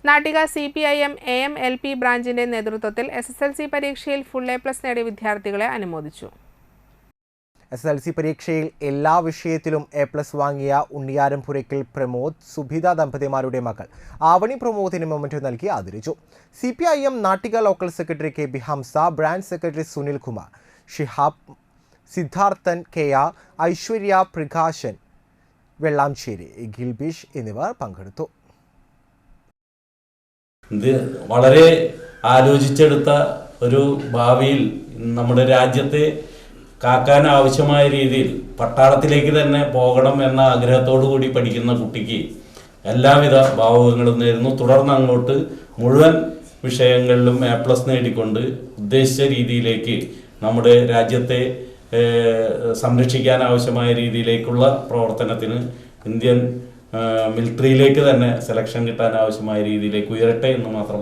Nattika CPIM AM-LP ബ്രാഞ്ചിന്റെ നേതൃത്വത്തിൽ SSLC പരീക്ഷയിൽ full A+ നേടിയ വിദ്യാർത്ഥികളെ അനുമോദിച്ചു. SSLC പരീക്ഷയിൽ എല്ലാ വിഷയത്തിലും A+ വാങ്ങിയ ഉണ്ണിയാരംപുരയ്ക്കൽ പ്രമോദ്, സുഭിത ദമ്പതിമാരുടെ മകൾ ആവണി പ്രമോദിന് മൊമെന്റോ നൽകി ആദരിച്ചു. CPIM Nattika local secretary KB Hamza, branch secretary Sunil Kumar, Shihab, Siddharthan KR, Aishwarya, Prakashan Vellamsseri, Gilbish എന്നിവർ പങ്കെടുത്തു. ഇത് വളരെ ആലോചിച്ചെടുത്ത ഒരു ഭാവിയിൽ നമ്മുടെ രാജ്യത്തെ കാക്കാൻ ആവശ്യമായ രീതിയിൽ പട്ടാളത്തിലേക്ക് തന്നെ പോകണം എന്ന ആഗ്രഹത്തോടു കൂടി പഠിക്കുന്ന കുട്ടിക്ക് എല്ലാവിധ ഭാവുകങ്ങളും നേരുന്നു. തുടർന്ന് അങ്ങോട്ട് മുഴുവൻ വിഷയങ്ങളിലും A+ നേടിക്കൊണ്ട് ഉദ്ദേശിച്ച രീതിയിലേക്ക് നമ്മുടെ രാജ്യത്തെ സംരക്ഷിക്കാൻ ആവശ്യമായ രീതിയിലേക്കുള്ള പ്രവർത്തനത്തിന് ഇന്ത്യൻ മിലിറ്ററിയിലേക്ക് തന്നെ സെലക്ഷൻ കിട്ടാൻ ആവശ്യമായ രീതിയിലേക്ക് ഉയരട്ടെ എന്ന് മാത്രം